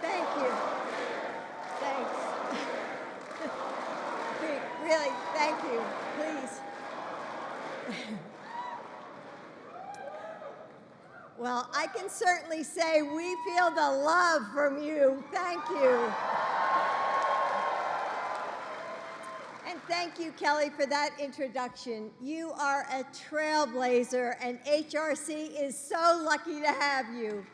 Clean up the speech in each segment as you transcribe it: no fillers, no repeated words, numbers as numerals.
Thank you. Thanks. Really, thank you. Please. Well, I can certainly say we feel the love from you. Thank you. And thank you, Kelly, for that introduction. You are a trailblazer, and HRC is so lucky to have you.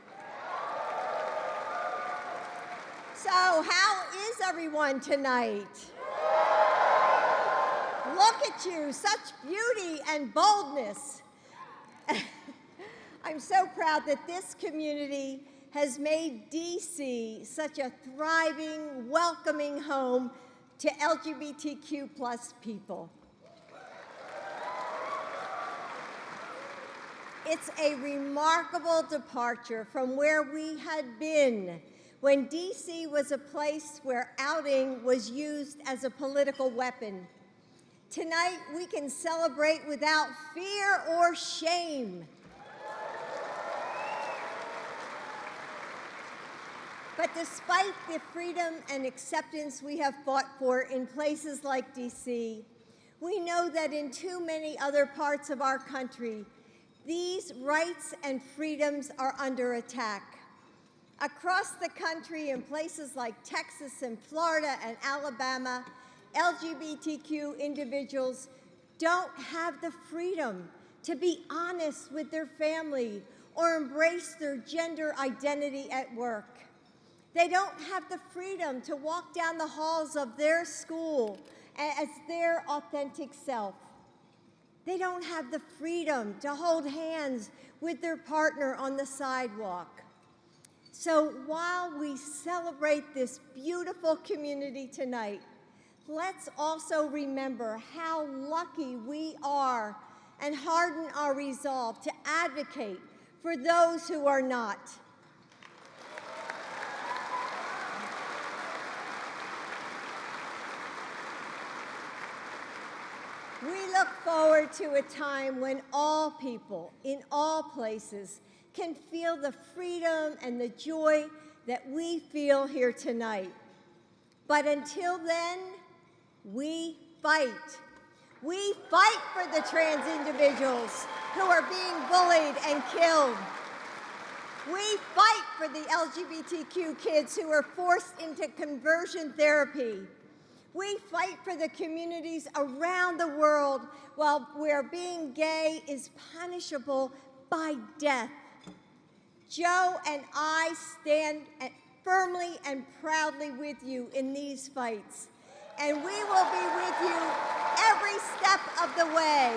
So, how is everyone tonight? Look at you, such beauty and boldness. I'm so proud that this community has made DC such a thriving, welcoming home to LGBTQ plus people. It's a remarkable departure from where we had been when DC was a place where outing was used as a political weapon. Tonight, we can celebrate without fear or shame. But despite the freedom and acceptance we have fought for in places like DC, we know that in too many other parts of our country, these rights and freedoms are under attack. Across the country, in places like Texas and Florida and Alabama, LGBTQ individuals don't have the freedom to be honest with their family or embrace their gender identity at work. They don't have the freedom to walk down the halls of their school as their authentic self. They don't have the freedom to hold hands with their partner on the sidewalk. So while we celebrate this beautiful community tonight, let's also remember how lucky we are and harden our resolve to advocate for those who are not. We look forward to a time when all people in all places can feel the freedom and the joy that we feel here tonight. But until then, we fight. We fight for the trans individuals who are being bullied and killed. We fight for the LGBTQ kids who are forced into conversion therapy. We fight for the communities around the world where being gay is punishable by death. Joe and I stand firmly and proudly with you in these fights, and we will be with you every step of the way.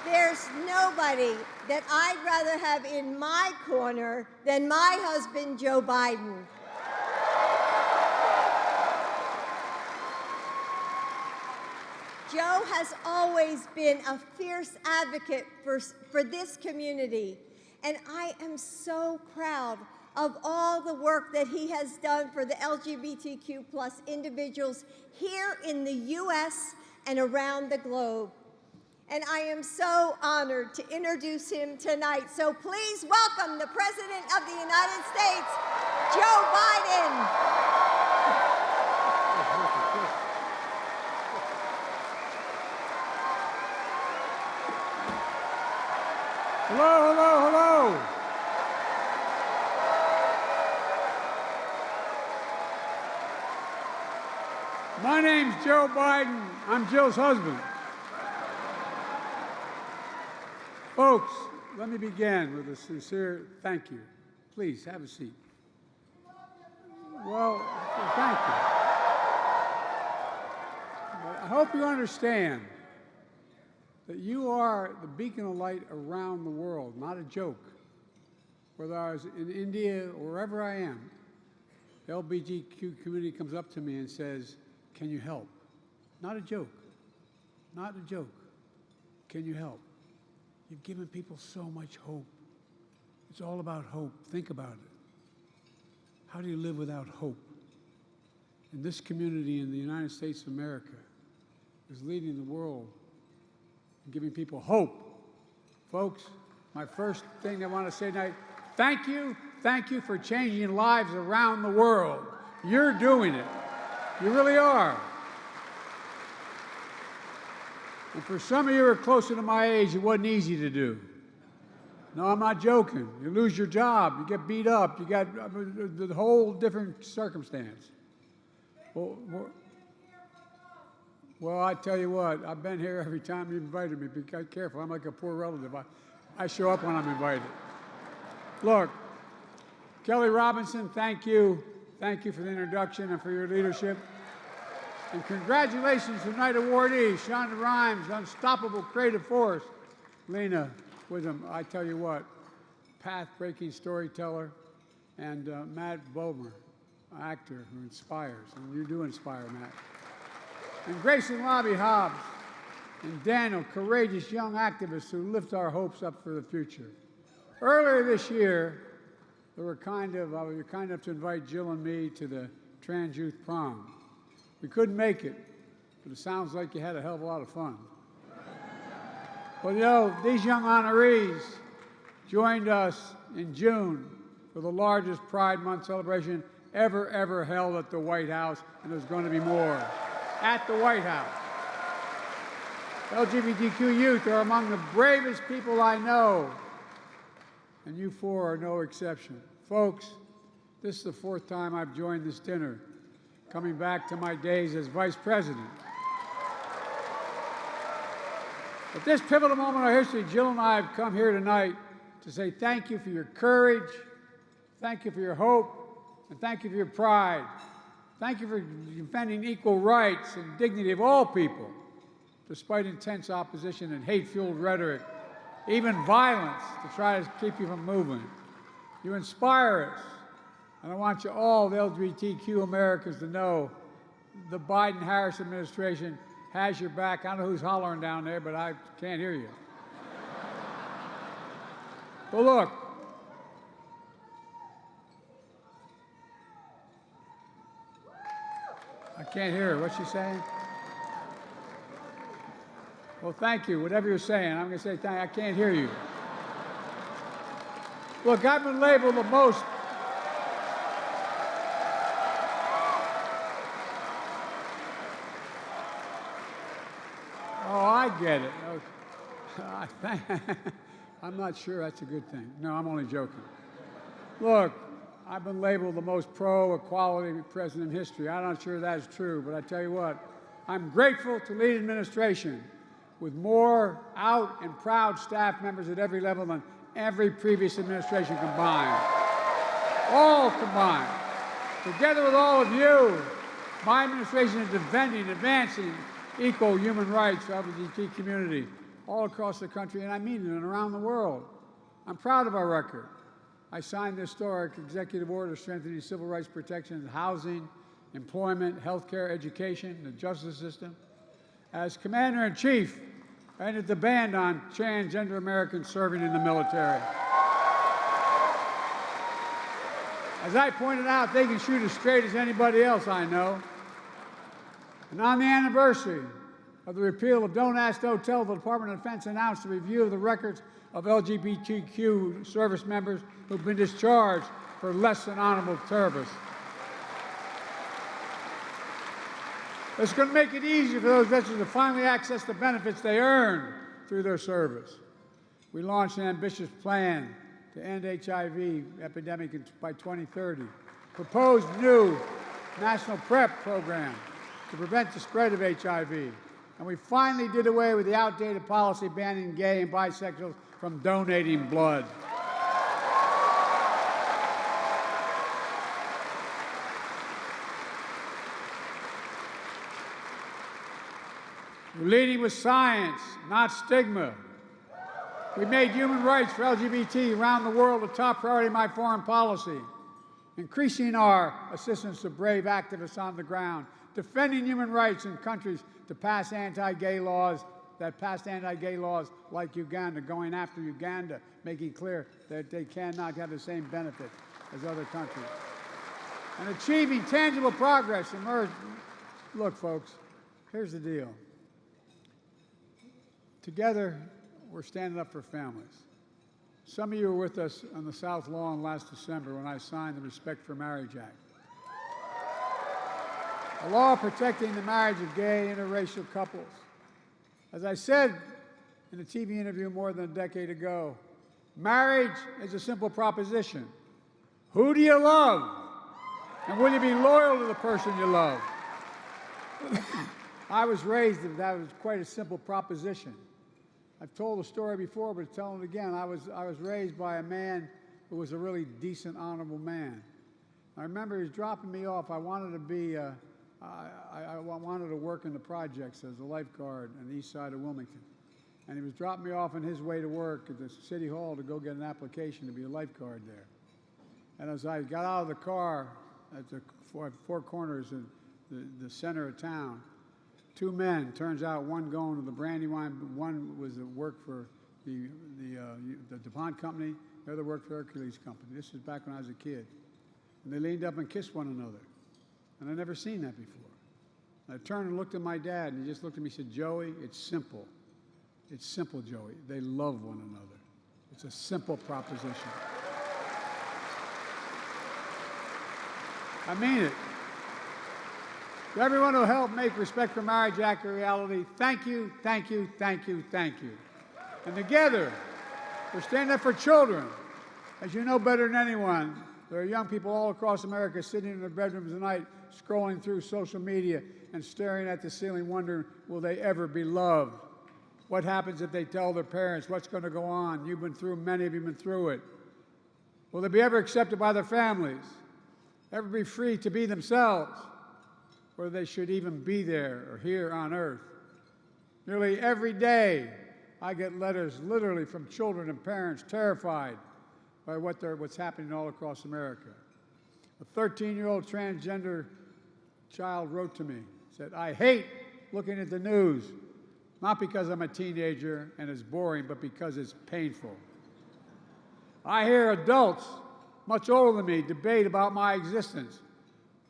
There's nobody that I'd rather have in my corner than my husband, Joe Biden. Joe has always been a fierce advocate for this community, and I am so proud of all the work that he has done for the LGBTQ plus individuals here in the U.S. and around the globe. And I am so honored to introduce him tonight. So please welcome the President of the United States, Joe Biden. Hello, hello, hello. My name's Joe Biden. I'm Jill's husband. Folks, let me begin with a sincere thank you. Please, have a seat. Well, thank you. I hope you understand that you are the beacon of light around the world, not a joke. Whether I was in India or wherever I am, the LGBTQ community comes up to me and says, "Can you help?" Not a joke. Not a joke. Can you help? You've given people so much hope. It's all about hope. Think about it. How do you live without hope? In this community in the United States of America, is leading the world and giving people hope. Folks, my first thing I want to say tonight, thank you for changing lives around the world. You're doing it. You really are. And for some of you who are closer to my age, it wasn't easy to do. No, I'm not joking. You lose your job, you get beat up, you got the whole different circumstance. Well, I tell you what, I've been here every time you invited me. Be careful, I'm like a poor relative. I show up when I'm invited. Look, Kelly Robinson, thank you. Thank you for the introduction and for your leadership. And congratulations to Knight awardees, Shonda Rhimes, Unstoppable Creative Force, Lena Witham, I tell you what, path-breaking storyteller, and Matt Bomer, actor who inspires, and you do inspire, Matt. And Grayson Lobby Hobbs, and Daniel, courageous young activists who lift our hopes up for the future. Earlier this year, I was kind enough to invite Jill and me to the Trans Youth Prom. We couldn't make it, but it sounds like you had a hell of a lot of fun. Well, you know, these young honorees joined us in June for the largest Pride Month celebration ever held at the White House, and there's going to be more. At the White House. LGBTQ youth are among the bravest people I know, and you four are no exception. Folks, this is the fourth time I've joined this dinner, coming back to my days as Vice President. At this pivotal moment in our history, Jill and I have come here tonight to say thank you for your courage, thank you for your hope, and thank you for your pride. Thank you for defending equal rights and dignity of all people, despite intense opposition and hate-fueled rhetoric, even violence to try to keep you from moving. You inspire us, and I want you all, the LGBTQ Americans, to know the Biden-Harris administration has your back. I don't know who's hollering down there, but I can't hear you. Well, look, I can't hear her. What's she saying? Well, thank you. Whatever you're saying, I'm going to say thank you. I can't hear you. Look, I've been labeled the most I get it. I'm not sure that's a good thing. No, I'm only joking. Look, I've been labeled the most pro-equality president in history. I'm not sure that's true, but I tell you what, I'm grateful to lead an administration with more out and proud staff members at every level than every previous administration combined. All combined. Together with all of you, my administration is defending, advancing equal human rights for the LGBT community all across the country, and I mean it, and around the world. I'm proud of our record. I signed the historic executive order strengthening civil rights protections in housing, employment, healthcare, education, the justice system. As Commander-in-Chief, I ended the ban on transgender Americans serving in the military. As I pointed out, they can shoot as straight as anybody else I know. And on the anniversary of the repeal of Don't Ask, Don't Tell, the Department of Defense announced a review of the records of LGBTQ service members who've been discharged for less than honorable service. It's going to make it easier for those veterans to finally access the benefits they earned through their service. We launched an ambitious plan to end HIV epidemic by 2030, proposed new national PrEP program to prevent the spread of HIV, and we finally did away with the outdated policy banning gay and bisexuals from donating blood. We're leading with science, not stigma. We made human rights for LGBT around the world a top priority in my foreign policy, increasing our assistance to brave activists on the ground, defending human rights in countries to pass anti-gay laws, like Uganda, going after Uganda, making clear that they cannot have the same benefit as other countries, and achieving tangible progress emerged. Look, folks, here's the deal. Together, we're standing up for families. Some of you were with us on the South Lawn last December when I signed the Respect for Marriage Act. A law protecting the marriage of gay interracial couples. As I said in a TV interview more than a decade ago, marriage is a simple proposition. Who do you love? And will you be loyal to the person you love? I was raised that was quite a simple proposition. I've told the story before, but tell it again. I was raised by a man who was a really decent, honorable man. I remember he was dropping me off. I wanted to be, I wanted to work in the projects as a lifeguard on the east side of Wilmington. And he was dropping me off on his way to work at the city hall to go get an application to be a lifeguard there. And as I got out of the car at the four corners of the center of town, two men, turns out one going to the Brandywine, one was at work for the DuPont company, the other worked for Hercules Company. This was back when I was a kid. And they leaned up and kissed one another. And I'd never seen that before. And I turned and looked at my dad, and he just looked at me and said, "Joey, it's simple. It's simple, Joey. They love one another. It's a simple proposition." I mean it. To everyone who helped make Respect for Marriage Act a reality, thank you, thank you, thank you, thank you. And together, we're standing up for children. As you know better than anyone, there are young people all across America sitting in their bedrooms tonight, scrolling through social media and staring at the ceiling, wondering, will they ever be loved? What happens if they tell their parents? What's going to go on? You've been through, many of you have been through it. Will they be ever accepted by their families? Ever be free to be themselves? Or they should even be there or here on earth? Nearly every day, I get letters literally from children and parents terrified by what's happening all across America. A 13-year-old transgender child wrote to me, said, "I hate looking at the news, not because I'm a teenager and it's boring, but because it's painful. I hear adults much older than me debate about my existence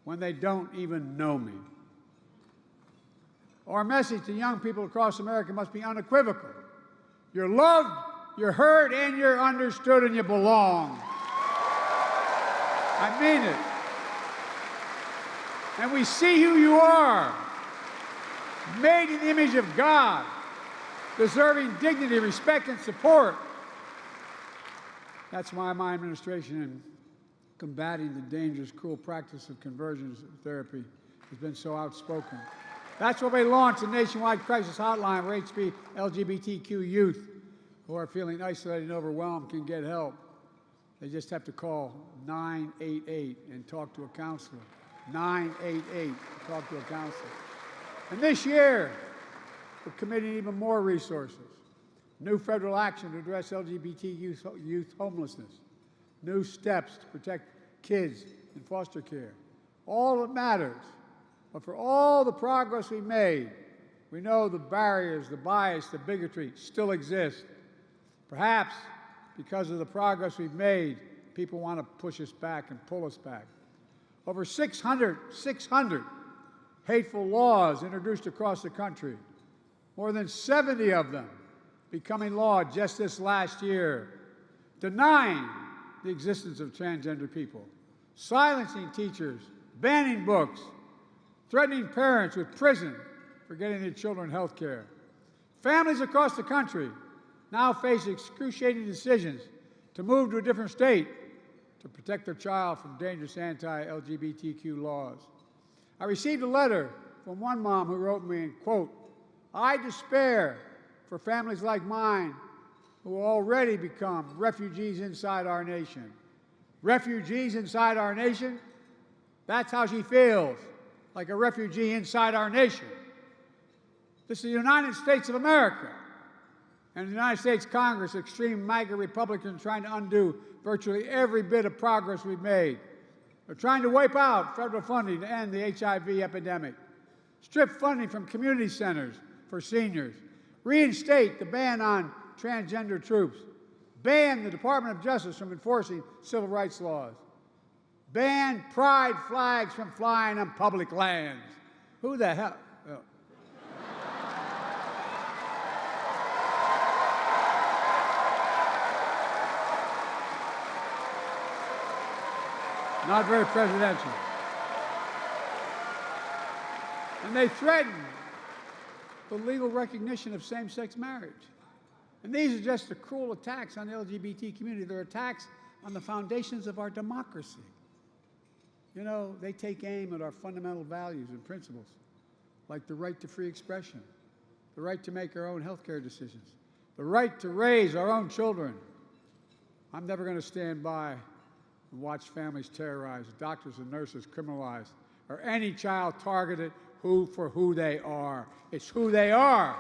when they don't even know me." Our message to young people across America must be unequivocal. You're loved, you're heard, and you're understood, and you belong. I mean it. And we see who you are, made in the image of God, deserving dignity, respect, and support. That's why my administration in combating the dangerous, cruel practice of conversion therapy has been so outspoken. That's why we launched a nationwide crisis hotline where LGBTQ youth who are feeling isolated and overwhelmed can get help. They just have to call 988 and talk to a counselor. 988, talk to a counselor. And this year, we're committing even more resources. New federal action to address LGBT youth homelessness. New steps to protect kids in foster care. All that matters. But for all the progress we've made, we know the barriers, the bias, the bigotry still exist. Perhaps because of the progress we've made, people want to push us back and pull us back. Over 600 hateful laws introduced across the country, more than 70 of them becoming law just this last year, denying the existence of transgender people, silencing teachers, banning books, threatening parents with prison for getting their children health care. Families across the country now face excruciating decisions to move to a different state to protect their child from dangerous anti-LGBTQ laws. I received a letter from one mom who wrote me, and quote, "I despair for families like mine who will already become refugees inside our nation." Refugees inside our nation? That's how she feels, like a refugee inside our nation. This is the United States of America. And the United States Congress, extreme MAGA Republicans trying to undo virtually every bit of progress we've made. They're trying to wipe out federal funding to end the HIV epidemic, strip funding from community centers for seniors, reinstate the ban on transgender troops, ban the Department of Justice from enforcing civil rights laws, ban pride flags from flying on public lands. Who the hell? Oh. Not very presidential. And they threaten the legal recognition of same-sex marriage. And these are just the cruel attacks on the LGBT community. They're attacks on the foundations of our democracy. You know, they take aim at our fundamental values and principles, like the right to free expression, the right to make our own health care decisions, the right to raise our own children. I'm never going to stand by and watch families terrorized, doctors and nurses criminalized, or any child targeted for who they are. It's who they are.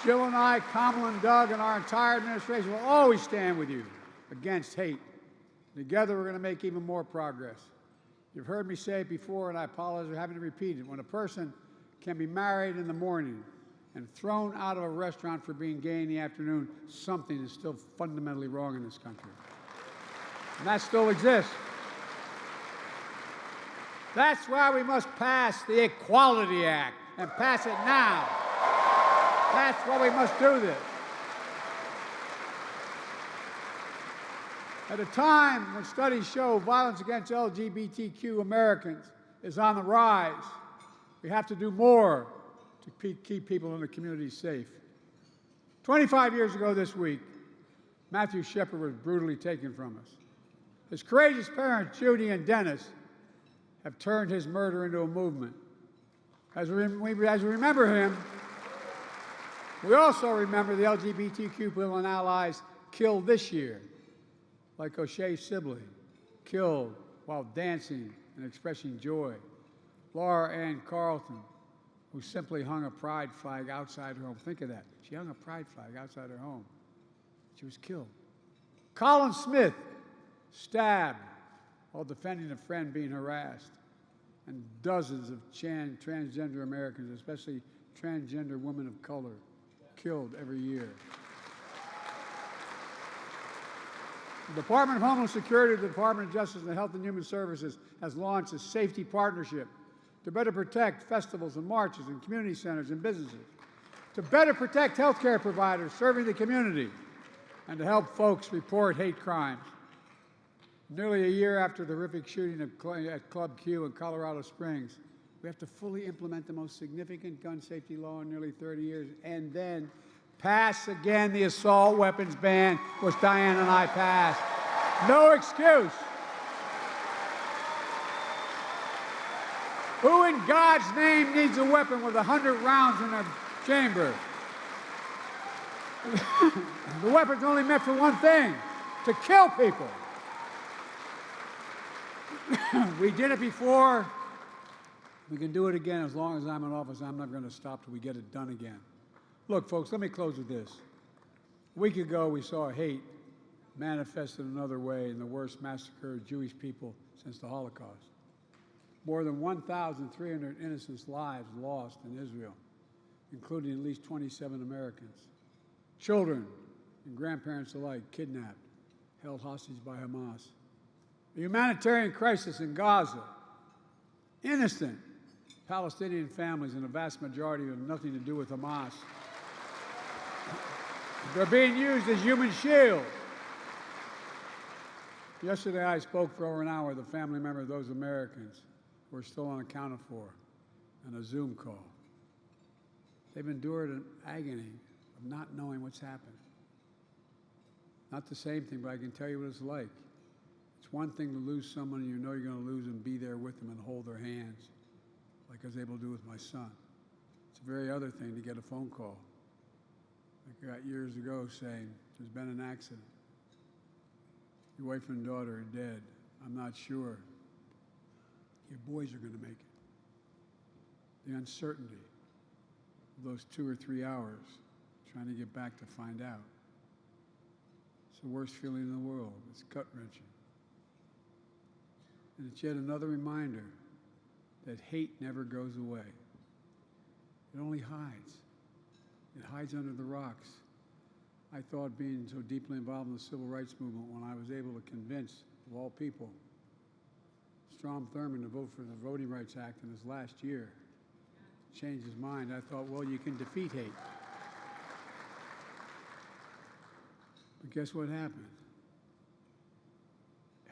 Jill and I, Kamala and Doug, and our entire administration will always stand with you against hate. Together, we're going to make even more progress. You've heard me say it before, and I apologize for having to repeat it. When a person can be married in the morning and thrown out of a restaurant for being gay in the afternoon, something is still fundamentally wrong in this country. And that still exists. That's why we must pass the Equality Act, and pass it now. That's why we must do this. At a time when studies show violence against LGBTQ Americans is on the rise, we have to do more to keep people in the community safe. 25 years ago this week, Matthew Shepard was brutally taken from us. His courageous parents, Judy and Dennis, have turned his murder into a movement. As we remember him, we also remember the LGBTQ people and allies killed this year, like O'Shea Sibley, killed while dancing and expressing joy. Laura Ann Carlton, who simply hung a pride flag outside her home. Think of that. She hung a pride flag outside her home. She was killed. Colin Smith, stabbed while defending a friend being harassed. And dozens of transgender Americans, especially transgender women of color, killed every year. The Department of Homeland Security, the Department of Justice, and the Health and Human Services has launched a safety partnership to better protect festivals and marches and community centers and businesses, to better protect healthcare providers serving the community, and to help folks report hate crimes. Nearly a year after the horrific shooting at Club Q in Colorado Springs, we have to fully implement the most significant gun safety law in nearly 30 years, and then pass again the assault weapons ban, which Diane and I passed. No excuse. Who in God's name needs a weapon with 100 rounds in their chamber? The weapon's only meant for one thing, to kill people. We did it before. We can do it again. As long as I'm in office, I'm not going to stop till we get it done again. Look, folks, let me close with this. A week ago, we saw hate manifested another way in the worst massacre of Jewish people since the Holocaust. More than 1,300 innocent lives lost in Israel, including at least 27 Americans. Children and grandparents alike kidnapped, held hostage by Hamas. The humanitarian crisis in Gaza. Innocent Palestinian families, and a vast majority have nothing to do with Hamas. They're being used as human shields. Yesterday, I spoke for over an hour with a family member of those Americans who are still unaccounted for on a Zoom call. They've endured an agony of not knowing what's happened. Not the same thing, but I can tell you what it's like. It's one thing to lose someone you know you're going to lose and be there with them and hold their hands, like I was able to do with my son. It's a very other thing to get a phone call, like I got years ago, saying, there's been an accident. Your wife and daughter are dead. I'm not sure. Your boys are going to make it. The uncertainty of those 2 or 3 hours trying to get back to find out. It's the worst feeling in the world. It's gut-wrenching. And it's yet another reminder that hate never goes away. It only hides. It hides under the rocks. I thought, being so deeply involved in the civil rights movement, when I was able to convince, of all people, Strom Thurmond to vote for the Voting Rights Act in his last year, changed his mind. I thought, well, you can defeat hate. But guess what happened?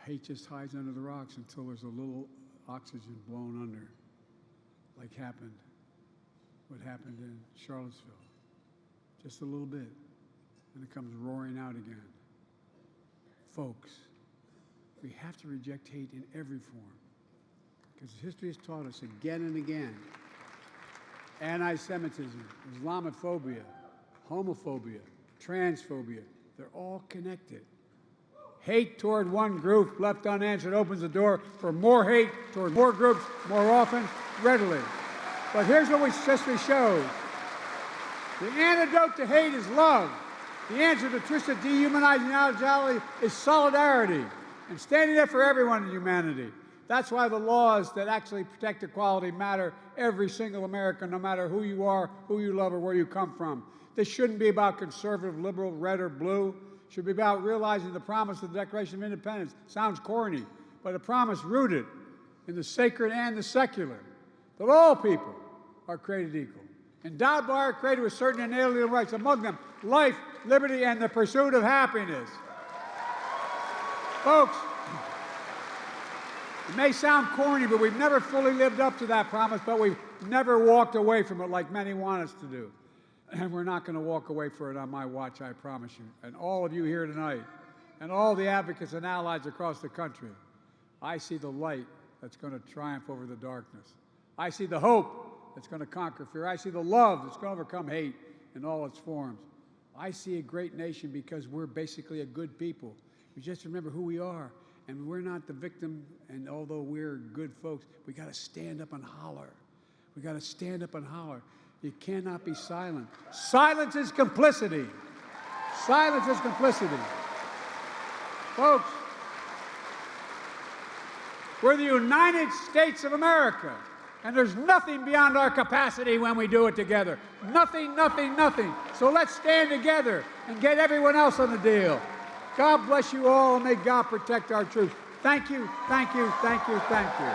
Hate just hides under the rocks until there's a little oxygen blown under, like what happened in Charlottesville. Just a little bit, and it comes roaring out again. Folks, we have to reject hate in every form, because history has taught us again and again. Anti-Semitism, Islamophobia, homophobia, transphobia, they're all connected. Hate toward one group left unanswered opens the door for more hate toward more groups more often, readily. But here's what history shows. The antidote to hate is love. The answer to twisted, dehumanizing ideology is solidarity and standing up for everyone in humanity. That's why the laws that actually protect equality matter every single American, no matter who you are, who you love, or where you come from. This shouldn't be about conservative, liberal, red, or blue. It should be about realizing the promise of the Declaration of Independence. Sounds corny, but a promise rooted in the sacred and the secular, that all people are created equal, endowed by our Creator with certain inalienable rights, among them life, liberty, and the pursuit of happiness. Folks, it may sound corny, but we've never fully lived up to that promise, but we've never walked away from it like many want us to do. And we're not going to walk away from it on my watch, I promise you. And all of you here tonight, and all the advocates and allies across the country, I see the light that's going to triumph over the darkness. I see the hope that's going to conquer fear. I see the love that's going to overcome hate in all its forms. I see a great nation because we're basically a good people. We just remember who we are. And we're not the victim, and although we're good folks, we got to stand up and holler. We got to stand up and holler. You cannot be silent. Silence is complicity. Silence is complicity. Folks, we're the United States of America, and there's nothing beyond our capacity when we do it together. Nothing, nothing, nothing. So let's stand together and get everyone else on the deal. God bless you all, and may God protect our troops. Thank you, thank you, thank you, thank you.